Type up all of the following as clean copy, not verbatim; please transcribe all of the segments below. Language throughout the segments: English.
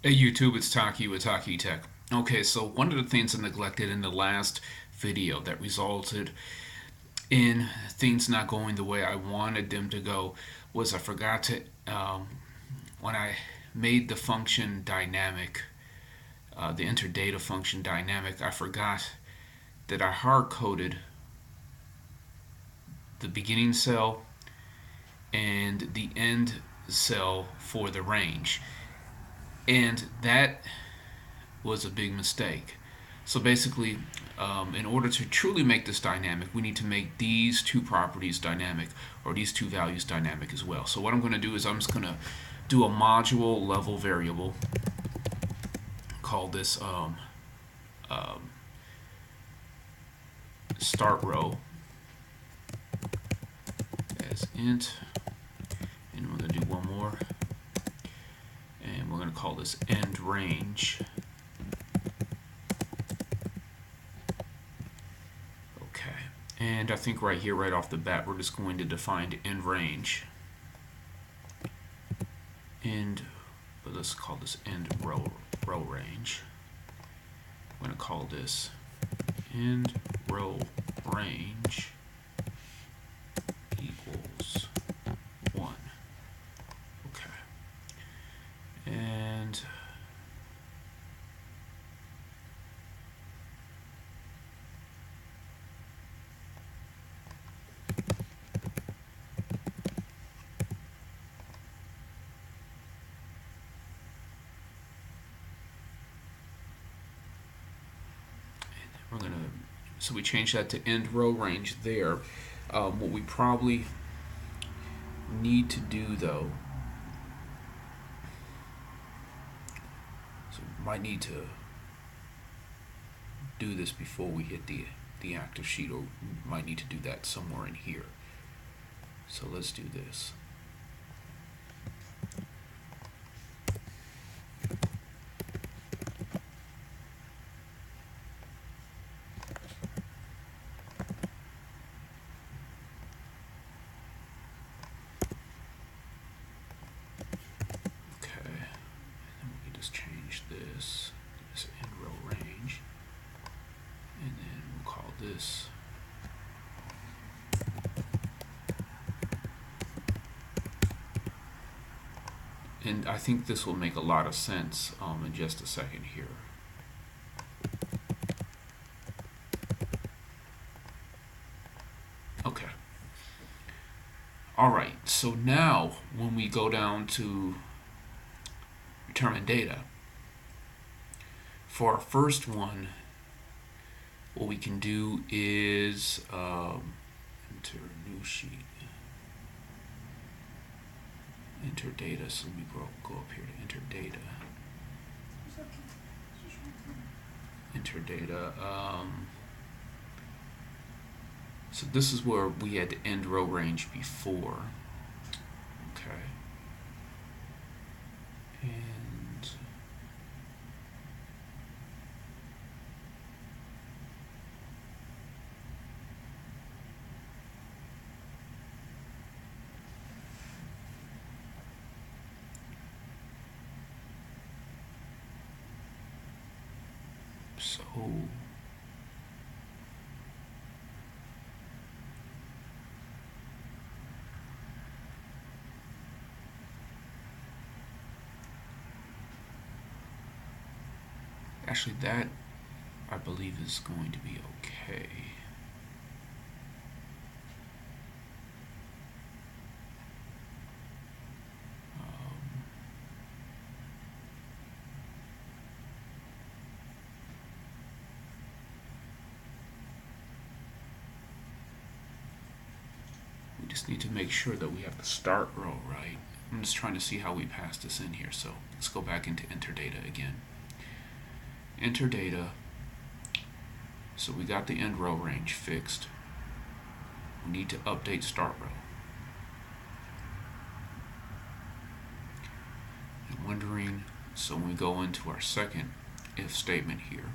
Hey YouTube, it's Taki with TaqiTech. Okay, so one of the things I neglected in the last video that resulted in things not going the way I wanted them to go was I forgot to, when I made the function dynamic, the enter data function dynamic, I forgot that I hard coded the beginning cell and the end cell for the range. And that was a big mistake. So basically, in order to truly make this dynamic, we need to make these two properties dynamic, or these two values dynamic as well. So what I'm going to do is I'm just going to do a module level variable, call this start row as int, and we're going to do one more, and we're going to call this end range. And I think right here, right off the bat, we're just going to define end range. But let's call this end row range. I'm going to call this end row range equals 1. Okay. And we're going to, so we change that to end row range there. What we probably need to do though, so we might need to do this before we hit the active sheet, or we might need to do that somewhere in here. So let's do this. Change this end row range, and then we'll call this and I think this will make a lot of sense in just a second here. Okay. Alright, so now when we go down to return data, for our first one, what we can do is enter new sheet, enter data. So we go up here to enter data. Enter data. So this is where we had the end row range before. Okay. And so actually that I believe is going to be okay. We just need to make sure that we have the start row right. I'm just trying to see how we pass this in here. So let's go back into enter data again. Enter data. So we got the end row range fixed. We need to update start row. I'm wondering, so when we go into our second if statement here,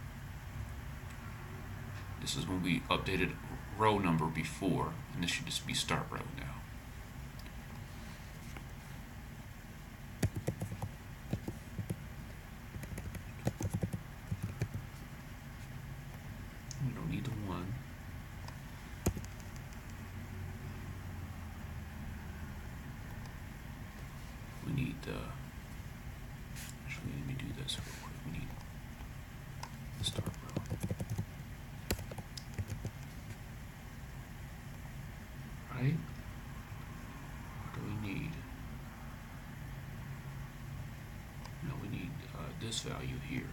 this is when we updated row number before, and this should just be start row now. actually, let me do this real quick. We need the start row. Right? What do we need? No, we need this value here.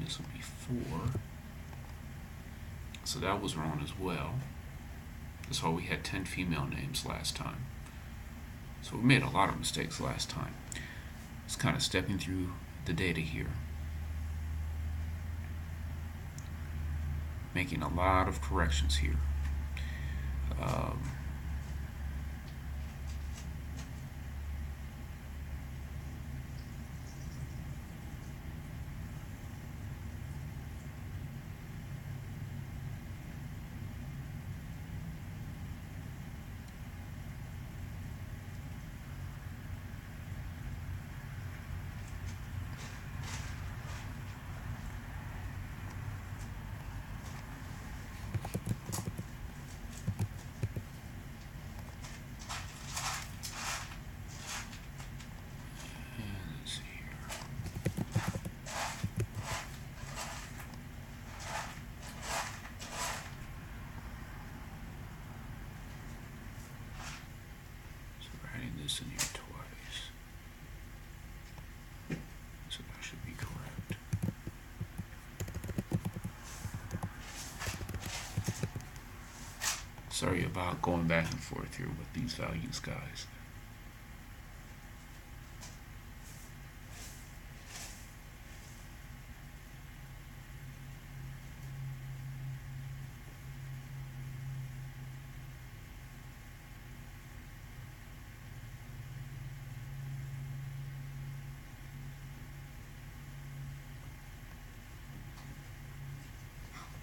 This will be 4. So that was wrong as well. That's why we had 10 female names last time. So we made a lot of mistakes last time. Just kind of stepping through the data here. Making a lot of corrections here. This in here twice. So that should be correct. Sorry about going back and forth here with these values, guys.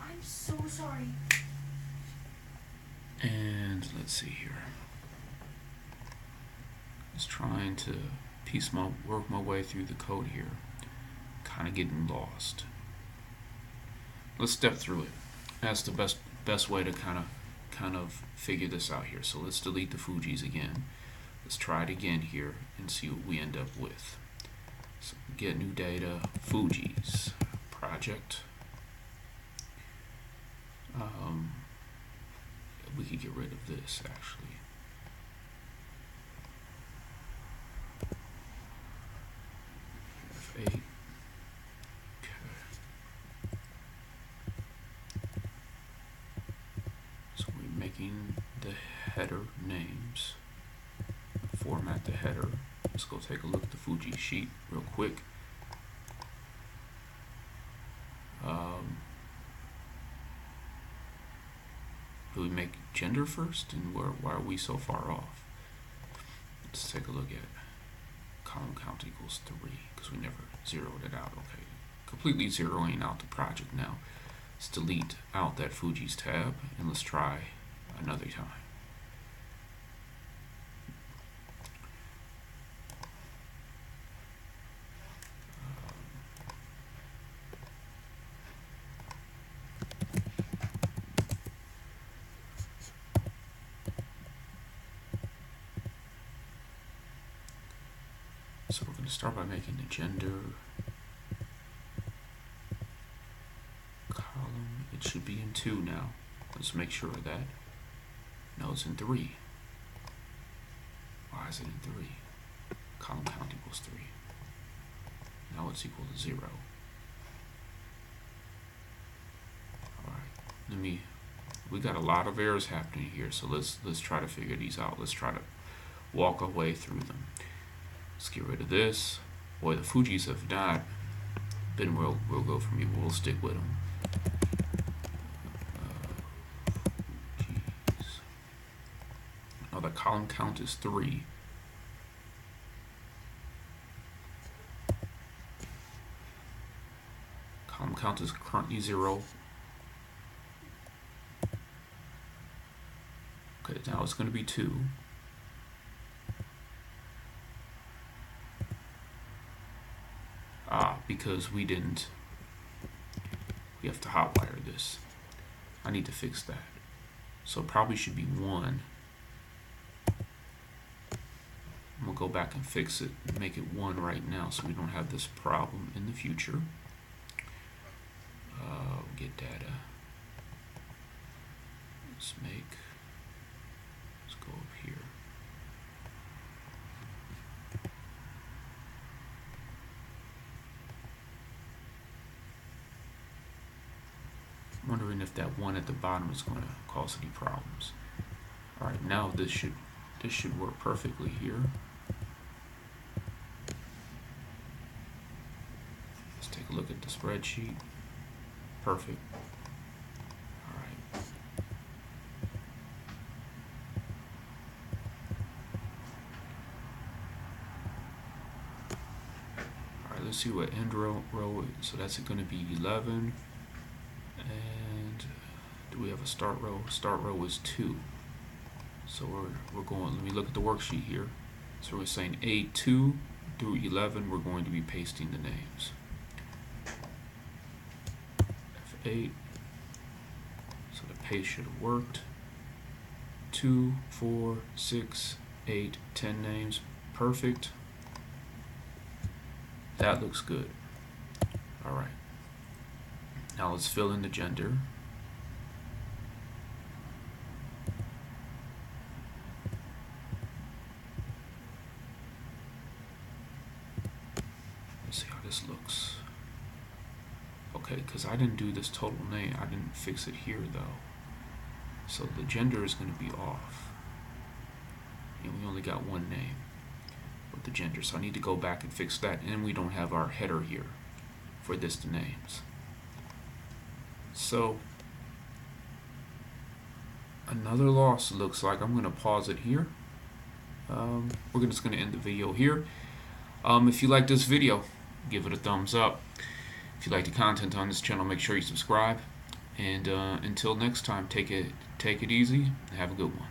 I'm so sorry. And let's see here. Just trying to work my way through the code here. Kind of getting lost. Let's step through it. That's the best way to kind of figure this out here. So let's delete the Fujis again. Let's try it again here and see what we end up with. So get new data, Fujis, project. We could get rid of this actually. F8. Okay. So we're making the header names. Format the header. Let's go take a look at the Fuji sheet real quick. Do we make gender first, and why are we so far off? Let's take a look at column count equals 3 because we never zeroed it out. Okay, completely zeroing out the project now. Let's delete out that Fuji's tab and let's try another time. So we're going to start by making the gender column. It should be in 2 now. Let's make sure of that. No, it's in 3. Why is it in 3? Column count equals 3. Now it's equal to 0. Alright, we got a lot of errors happening here, so let's try to figure these out. Let's try to walk our way through them. Let's get rid of this. Boy, the Fujis have not been where we'll go from here. We'll stick with them. Now the column count is 3. Column count is currently 0. Okay, now it's going to be 2. Because we have to hotwire this. I need to fix that. So it probably should be 1. I'm gonna go back and fix it and make it 1 right now so we don't have this problem in the future. Get data. Let's go up here. I'm wondering if that 1 at the bottom is going to cause any problems. All right, now this should work perfectly here. Let's take a look at the spreadsheet. Perfect. All right. All right, let's see what end row is. So that's going to be 11. And do we have a start row? Start row is 2. So we're going, let me look at the worksheet here. So we're saying A2 through 11, we're going to be pasting the names. F8, so the paste should have worked. 2, 4, 6, 8, 10 names, perfect. That looks good. All right. Now let's fill in the gender. Let's see how this looks. Okay, because I didn't do this total name. I didn't fix it here though. So the gender is going to be off. And we only got 1 name with the gender. So I need to go back and fix that. And we don't have our header here for this to names. So another loss looks like. I'm going to pause it here. We're just going to end the video here. If you like this video, give it a thumbs up. If you like the content on this channel, make sure you subscribe. And until next time, take it easy and have a good one.